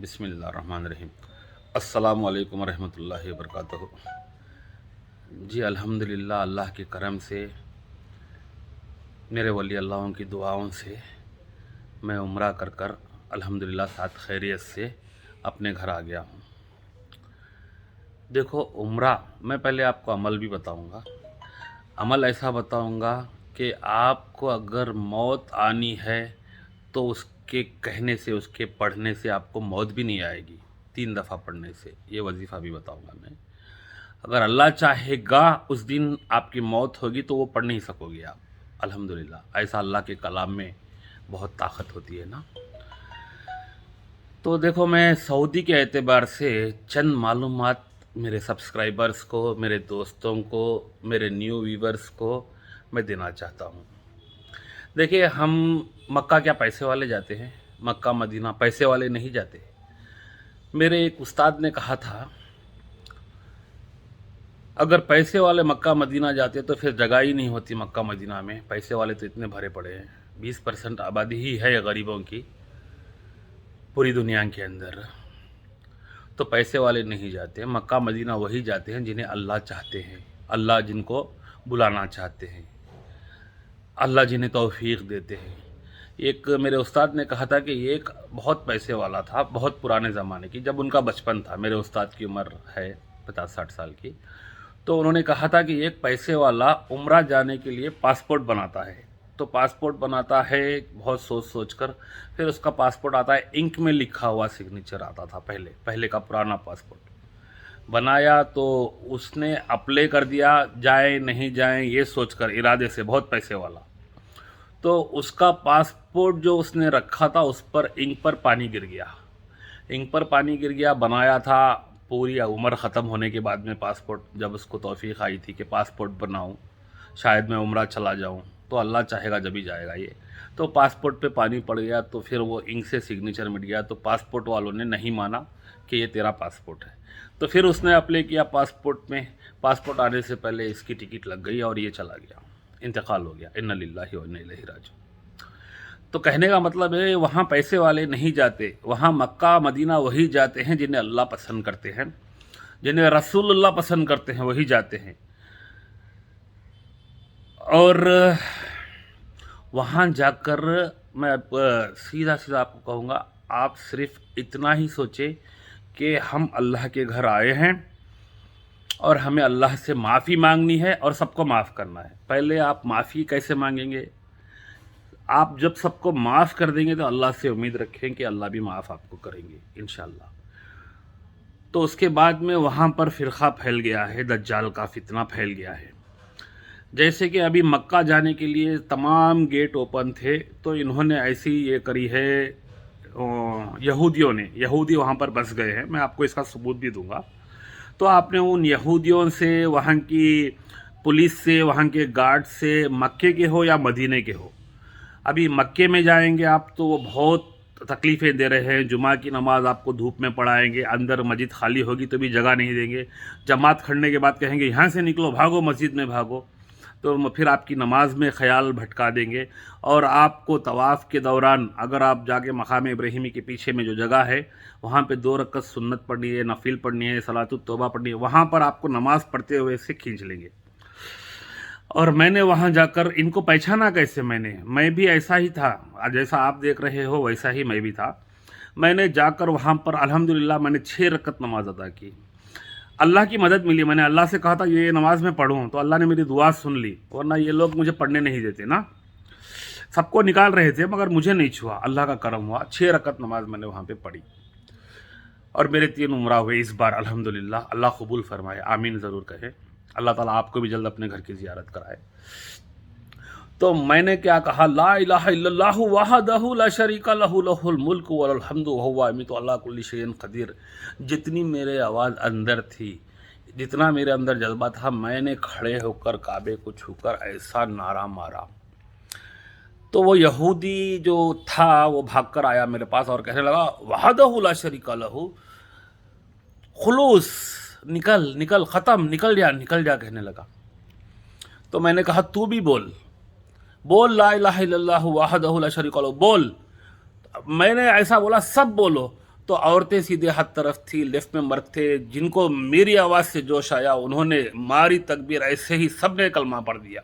बिस्मिल्लाहिर्रहमानिर्रहीम। अस्सलामु अलैकुम रहमतुल्लाहि वबरकातुहू। जी अल्हम्दुलिल्लाह, अल्लाह के करम से, मेरे वली अल्लाहों की दुआओं से मैं उम्रा कर कर अल्हम्दुलिल्लाह साथ खैरियत से अपने घर आ गया हूँ। देखो उम्रा, मैं पहले आपको अमल भी बताऊँगा। अमल ऐसा बताऊँगा कि आपको अगर मौत आनी है तो उसके कहने से, उसके पढ़ने से आपको मौत भी नहीं आएगी। 3 दफ़ा पढ़ने से ये वजीफ़ा भी बताऊँगा मैं। अगर अल्लाह चाहेगा उस दिन आपकी मौत होगी तो वो पढ़ नहीं सकोगे आप। अल्हम्दुलिल्लाह, ऐसा अल्लाह के कलाम में बहुत ताकत होती है ना। तो देखो, मैं सऊदी के एतबार से चंद मालूमात मेरे सब्सक्राइबर्स को, मेरे दोस्तों को, मेरे न्यू व्यूवर्स को मैं देना चाहता हूँ। देखिए, हम मक्का क्या पैसे वाले जाते हैं? मक्का मदीना पैसे वाले नहीं जाते। मेरे एक उस्ताद ने कहा था, अगर पैसे वाले मक्का मदीना जाते तो फिर जगह ही नहीं होती मक्का मदीना में। पैसे वाले तो इतने भरे पड़े हैं, 20% आबादी ही है गरीबों की पूरी दुनिया के अंदर। तो पैसे वाले नहीं जाते। मक्का मदीना वही जाते हैं जिन्हें अल्लाह चाहते हैं, अल्लाह जिनको बुलाना चाहते हैं, अल्लाह जिन्हें तौफीक देते हैं। एक मेरे उस्ताद ने कहा था कि एक बहुत पैसे वाला था, बहुत पुराने ज़माने की, जब उनका बचपन था। मेरे उस्ताद की उम्र है 50-60 साल की। तो उन्होंने कहा था कि एक पैसे वाला उम्रा जाने के लिए पासपोर्ट बनाता है। तो पासपोर्ट बनाता है बहुत सोच सोच कर, फिर उसका पासपोर्ट आता है इंक में लिखा हुआ सिग्नेचर आता था। पहले का पुराना पासपोर्ट बनाया तो उसने अप्लाई कर दिया, जाए नहीं जाए ये सोचकर, इरादे से, बहुत पैसे वाला। तो उसका पासपोर्ट जो उसने रखा था उस पर इंक पर पानी गिर गया। इंक पर पानी गिर गया, बनाया था पूरी उम्र ख़त्म होने के बाद में पासपोर्ट, जब उसको तौफीक आई थी कि पासपोर्ट बनाऊं, शायद मैं उम्रा चला जाऊं, तो अल्लाह चाहेगा जब ही जाएगा ये। तो पासपोर्ट पे पानी पड़ गया, तो फिर वो इंक से सिग्नेचर मिट गया। तो पासपोर्ट वालों ने नहीं माना कि ये तेरा पासपोर्ट है। तो फिर उसने अप्लाई किया पासपोर्ट में। पासपोर्ट आने से पहले इसकी टिकट लग गई और ये चला गया, इंतकाल हो गया। इन्ना लिल्लाहि व इन्ना इलैहि राजिऊन। तो कहने का मतलब है, वहाँ पैसे वाले नहीं जाते, वहाँ मक्का मदीना वही जाते हैं जिन्हें अल्लाह पसंद करते हैं, जिन्हें रसूलुल्लाह पसंद करते हैं, वही जाते हैं। और वहाँ जाकर मैं सीधा सीधा आपको कहूँगा, आप सिर्फ इतना ही सोचें कि हम अल्लाह के घर आए हैं और हमें अल्लाह से माफ़ी मांगनी है और सबको माफ़ करना है। पहले आप माफ़ी कैसे मांगेंगे? आप जब सबको माफ़ कर देंगे तो अल्लाह से उम्मीद रखें कि अल्लाह भी माफ़ आपको करेंगे इंशाअल्लाह। तो उसके बाद में वहाँ पर फ़िरक़ा फैल गया है, दज्जाल का फितना फैल गया है। जैसे कि अभी मक्का जाने के लिए तमाम गेट ओपन थे, तो इन्होंने ऐसी ये करी है, यहूदी वहाँ पर बस गए हैं। मैं आपको इसका सबूत भी दूंगा। तो आपने उन यहूदियों से, वहाँ की पुलिस से, वहाँ के गार्ड से, मक्के के हो या मदीने के हो, अभी मक्के में जाएंगे आप तो वो बहुत तकलीफ़ें दे रहे हैं। जुमा की नमाज़ आपको धूप में पढ़ाएंगे, अंदर मस्जिद खाली होगी तो भी जगह नहीं देंगे। जमात खड़ने के बाद कहेंगे यहाँ से निकलो, भागो, मस्जिद में भागो। तो फिर आपकी नमाज में ख़याल भटका देंगे। और आपको तवाफ़ के दौरान अगर आप जाके मकाम इब्राहिमी के पीछे में जो जगह है, वहाँ पे 2 रकअत सुन्नत पढ़नी है, नफिल पढ़नी है, सलातुत तौबा पढ़नी है, वहाँ पर आपको नमाज़ पढ़ते हुए से खींच लेंगे। और मैंने वहाँ जाकर इनको पहचाना कैसे? मैं भी ऐसा ही था, जैसा आप देख रहे हो वैसा ही मैं भी था। मैंने जाकर वहाँ पर अल्हम्दुलिल्लाह मैंने 6 रकअत नमाज अदा की। अल्लाह की मदद मिली। मैंने अल्लाह से कहा था ये नमाज में पढ़ूँ, तो अल्लाह ने मेरी दुआ सुन ली, वरना ये लोग मुझे पढ़ने नहीं देते ना। सबको निकाल रहे थे मगर मुझे नहीं छुआ, अल्लाह का करम हुआ। 6 रकअत नमाज मैंने वहाँ पे पढ़ी और मेरे 3 उम्रा हुए इस बार अल्हम्दुलिल्लाह। अल्लाह कबूल फरमाए, आमीन ज़रूर कहे। अल्लाह ताला आपको भी जल्द अपने घर की ज़ियारत कराए। तो मैंने क्या कहा, ला इलाहा इल्लल्लाहु वहदहु ला शरीका लहु लहुल मुल्क वलहुल हम्दु वहुवा अमीतु अल्लाह कुल्ली शैइन क़दीर। जितनी मेरे आवाज़ अंदर थी, जितना मेरे अंदर जज्बा था, मैंने खड़े होकर काबे को छूकर ऐसा नारा मारा। तो वो यहूदी जो था वो भागकर आया मेरे पास और कहने लगा, वहदहु ला शरीका लहु, खुलूस, निकल निकल, ख़त्म, निकल जा कहने लगा। तो मैंने कहा तू भी बोल ला इलाहा इल्लल्लाहु वहदहु ला शरीका लहु, बोल। मैंने ऐसा बोला, सब बोलो। तो औरतें सीधे हाथ तरफ थी, लेफ्ट में मर्द थे। जिनको मेरी आवाज़ से जोश आया उन्होंने मारी तकबीर, ऐसे ही सब ने कलमा पढ़ दिया।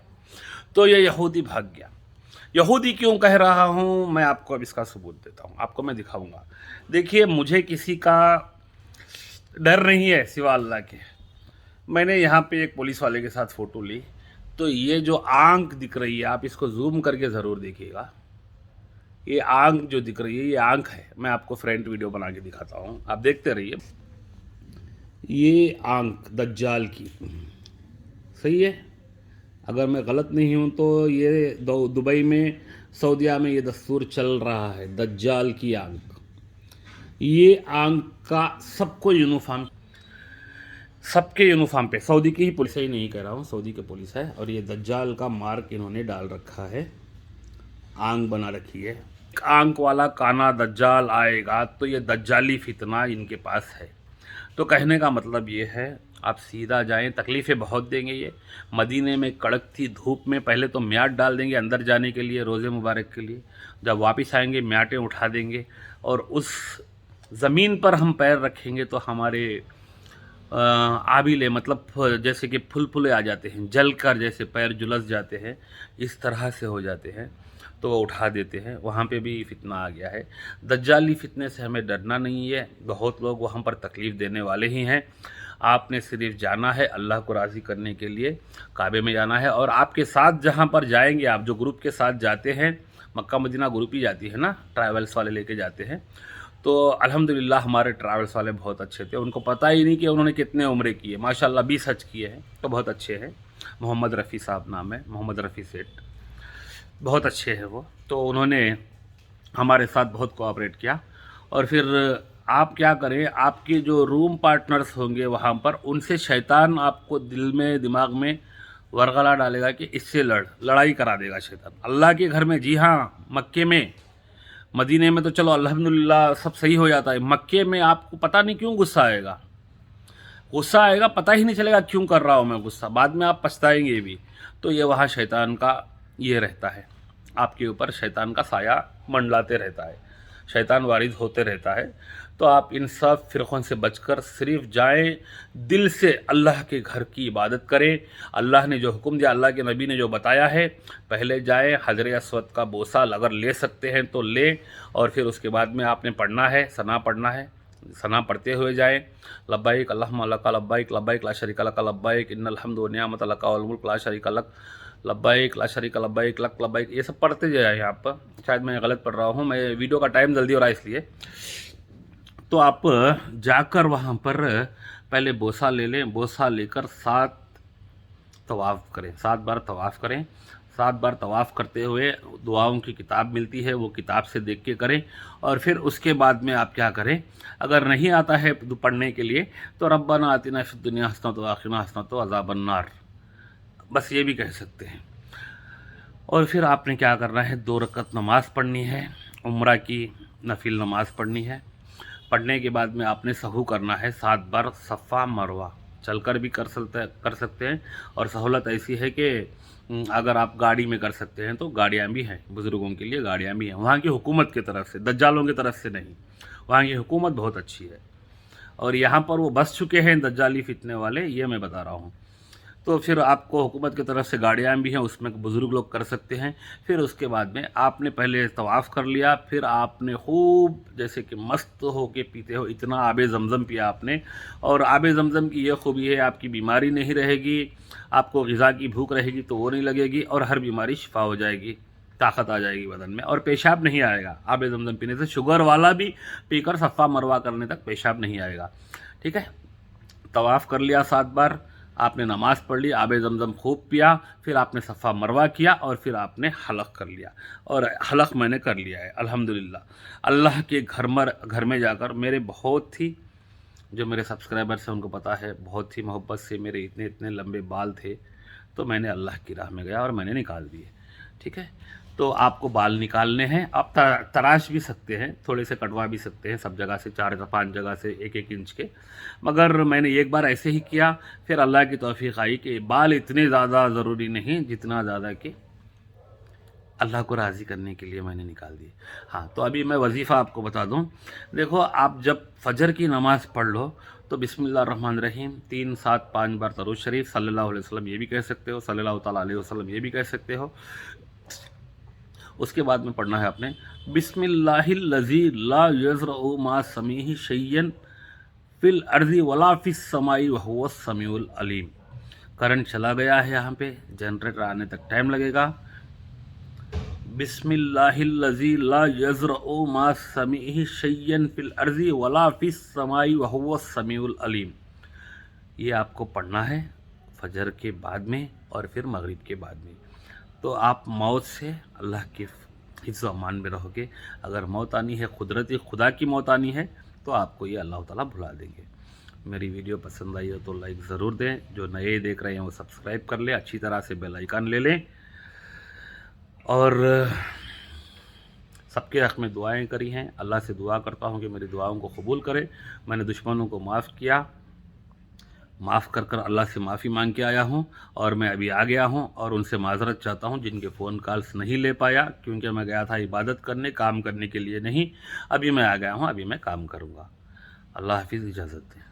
तो ये यहूदी भाग गया। यहूदी क्यों कह रहा हूँ मैं आपको अब इसका सबूत देता हूँ, आपको मैं दिखाऊंगा। देखिए, मुझे किसी का डर नहीं है सिवा अल्लाह के। मैंने यहाँ पे एक पुलिस वाले के साथ फ़ोटो ली, तो ये जो आंख दिख रही है, आप इसको जूम करके ज़रूर देखिएगा। ये आंख जो दिख रही है, ये आंख है। मैं आपको फ्रंट वीडियो बना के दिखाता हूँ, आप देखते रहिए। ये आंख दज्जाल की, सही है। अगर मैं गलत नहीं हूँ तो ये दुबई में, सऊदीया में ये दस्तूर चल रहा है, दज्जाल की आंख। ये आंख का सबको यूनिफॉर्म, सबके यूनिफॉर्म पे, सऊदी की ही पुलिस ही नहीं कह रहा हूँ, सऊदी के पुलिस है। और ये दज्जाल का मार्क इन्होंने डाल रखा है, आंख बना रखी है। आंख वाला काना दज्जाल आएगा तो ये दज्जाली फितना इनके पास है। तो कहने का मतलब ये है, आप सीधा जाएं, तकलीफ़ें बहुत देंगे ये। मदीने में कड़कती धूप में पहले तो म्याट डाल देंगे अंदर जाने के लिए, रोज़े मुबारक के लिए। जब वापस आएंगे म्याटें उठा देंगे, और उस ज़मीन पर हम पैर रखेंगे तो हमारे आबिले, मतलब जैसे कि फुलफुले आ जाते हैं, जल कर जैसे पैर जुलस जाते हैं, इस तरह से हो जाते हैं, तो वो उठा देते हैं। वहाँ पे भी फितना आ गया है। दज्जाली फितने से हमें डरना नहीं है, बहुत लोग वहाँ पर तकलीफ़ देने वाले ही हैं। आपने सिर्फ जाना है अल्लाह को राज़ी करने के लिए, काबे में जाना है। और आपके साथ जहाँ पर जाएंगे, आप जो ग्रुप के साथ जाते हैं, मक्का मदीना ग्रुप ही जाती है ना, ट्रैवल्स वाले लेके जाते हैं। तो अल्हम्दुलिल्लाह हमारे ट्रैवल्स वाले बहुत अच्छे थे, उनको पता ही नहीं कि उन्होंने कितने उम्रे किए। माशाल्लाह 20 हज किए हैं, तो बहुत अच्छे हैं। मोहम्मद रफ़ी साहब नाम है, मोहम्मद रफ़ी सेठ, बहुत अच्छे हैं वो। तो उन्होंने हमारे साथ बहुत कोऑपरेट किया। और फिर आप क्या करें, आपके जो रूम पार्टनर्स होंगे वहाँ पर, उनसे शैतान आपको दिल में, दिमाग में वरगला डालेगा कि इससे लड़ाई करा देगा शैतान। अल्लाह के घर में, जी हाँ, मक्के में, मदीने में तो चलो अल्हम्दुलिल्लाह सब सही हो जाता है। मक्के में आपको पता नहीं क्यों गुस्सा आएगा, गुस्सा आएगा, पता ही नहीं चलेगा क्यों कर रहा हूँ मैं गुस्सा, बाद में आप पछताएंगे भी। तो ये वहाँ शैतान का ये रहता है, आपके ऊपर शैतान का साया मंडलाते रहता है, शैतान वारिद होते रहता है। तो आप इन सब फ़िरक़ों से बचकर सिर्फ जाएं, दिल से अल्लाह के घर की इबादत करें। अल्लाह ने जो हुक्म दिया, अल्लाह के नबी ने जो बताया है, पहले जाएं, हजर अस्वद का बोसा अगर ले सकते हैं तो लें। और फिर उसके बाद में आपने पढ़ना है, सना पढ़ना है, सना पढ़ते हुए जाएं। लब्बाइक अल्लाहुम्मा लका लब्बाइक, लब्बाइक ला शरीका लका लब्बाइक, इन्नल हम्द व निअमत लका वल मुल्क ला शरीका लक, लब्बाइक ला शरीका लब्बाइक लक लब्बाइक, ये सब पढ़ते जाए। यहाँ पर शायद मैं गलत पढ़ रहा हूँ, मैं वीडियो का टाइम जल्दी हो रहा है इसलिए। तो आप जाकर वहाँ पर पहले बोसा ले लें, बोसा लेकर 7 तवाफ़ करें, 7 बार तवाफ़ करें। 7 बार तवाफ़ करते हुए दुआओं की किताब मिलती है, वो किताब से देख के करें। और फिर उसके बाद में आप क्या करें, अगर नहीं आता है पढ़ने के लिए तो रब्बना आतिना फिद दुनिया हसनत व आखिरना हसनत व अज़ाबन नार, बस ये भी कह सकते हैं। और फिर आपने क्या करना है, 2 रकत नमाज़ पढ़नी है, उम्रा की नफिल नमाज़ पढ़नी है। पढ़ने के बाद में आपने सहू करना है 7 बार सफ़ा मरवा, चलकर भी कर सकते हैं। और सहूलत ऐसी है कि अगर आप गाड़ी में कर सकते हैं तो गाड़ियाँ भी हैं, बुज़ुर्गों के लिए गाड़ियाँ भी हैं, वहाँ की हुकूमत की तरफ से, दज्जालों की तरफ से नहीं। वहाँ की हुकूमत बहुत अच्छी है, और यहाँ पर वो बस चुके हैं दज्जाली फितने वाले, ये मैं बता रहा हूँ। तो फिर आपको हुकूमत की तरफ से गाड़ियाँ भी हैं, उसमें बुज़ुर्ग लोग कर सकते हैं। फिर उसके बाद में आपने पहले तवाफ़ कर लिया, फिर आपने खूब जैसे कि मस्त हो के पीते हो इतना आबे ज़मज़म पिया आपने। और आबे ज़मज़म की ये खूबी है, आपकी बीमारी नहीं रहेगी, आपको ग़िज़ा की भूख रहेगी तो वो नहीं लगेगी, और हर बीमारी शिफा हो जाएगी, ताकत आ जाएगी बदन में, और पेशाब नहीं आएगा। आबे ज़मज़म पीने से शुगर वाला भी पीकर सफ़ा मरवा करने तक पेशाब नहीं आएगा। ठीक है, तवाफ़ कर लिया 7 बार, आपने नमाज़ पढ़ ली, आबे ज़मज़म खूब पिया, फिर आपने सफ़ा मरवा किया, और फिर आपने हलक़ कर लिया। और हलक़ मैंने कर लिया है अल्हम्दुलिल्लाह। अल्लाह के घर में जाकर मेरे बहुत ही, जो मेरे सब्सक्राइबर्स हैं उनको पता है, बहुत ही मोहब्बत से मेरे इतने इतने लंबे बाल थे, तो मैंने अल्लाह की राह में गया और मैंने निकाल दिए। ठीक है, तो आपको बाल निकालने हैं, आप तराश भी सकते हैं, थोड़े से कटवा भी सकते हैं, सब जगह से 4 या 5 जगह से 1-1 इंच के। मगर मैंने एक बार ऐसे ही किया, फिर अल्लाह की तौफीक आई कि बाल इतने ज़्यादा ज़रूरी नहीं जितना ज़्यादा कि اللہ کو راضی کرنے کے لیے میں نے نکال دی. ہاں تو ابھی میں وظیفہ آپ کو بتا دوں. دیکھو آپ جب فجر کی نماز پڑھ لو تو بسم اللہ الرحمن الرحیم 3 7 5 بار درود شریف صلی اللہ علیہ وسلم یہ بھی کہہ سکتے ہو, صلی اللہ تعالیٰ علیہ وسلم یہ بھی کہہ سکتے ہو. اس کے بعد میں پڑھنا ہے آپ نے بسم اللہ الذی لا یضرع مع اسمہ شیئا فی الارض ولا فی السماء وهو السمیع العلیم. کرنٹ چلا گیا ہے, یہاں پہ جنریٹر آنے تک ٹائم لگے گا. بسم اللہ الذی لا یضرع مع اسمہ شیئا فی الارض ولا فی السماء وهو السمیع العلیم. یہ آپ کو پڑھنا ہے فجر کے بعد میں اور پھر مغرب کے بعد میں. تو آپ موت سے اللہ کے حفظ و امان میں رہو گے. اگر موت آنی ہے, قدرتی خدا کی موت آنی ہے, تو آپ کو یہ اللہ تعالیٰ بھلا دیں گے. میری ویڈیو پسند آئی ہو تو لائک ضرور دیں. جو نئے دیکھ رہے ہیں وہ سبسکرائب کر لیں, اچھی طرح سے بیل آئیکن لے لیں. اور سب کے حق میں دعائیں کری ہیں. اللہ سے دعا کرتا ہوں کہ میری دعاؤں کو قبول کرے. میں نے دشمنوں کو معاف کیا, معاف کر اللہ سے معافی مانگ کے آیا ہوں, اور میں ابھی آ گیا ہوں اور ان سے معذرت چاہتا ہوں جن کے فون کالز نہیں لے پایا, کیونکہ میں گیا تھا عبادت کرنے, کام کرنے کے لیے نہیں. ابھی میں آ گیا ہوں, ابھی میں کام کروں گا. اللہ حافظ, اجازت دیں.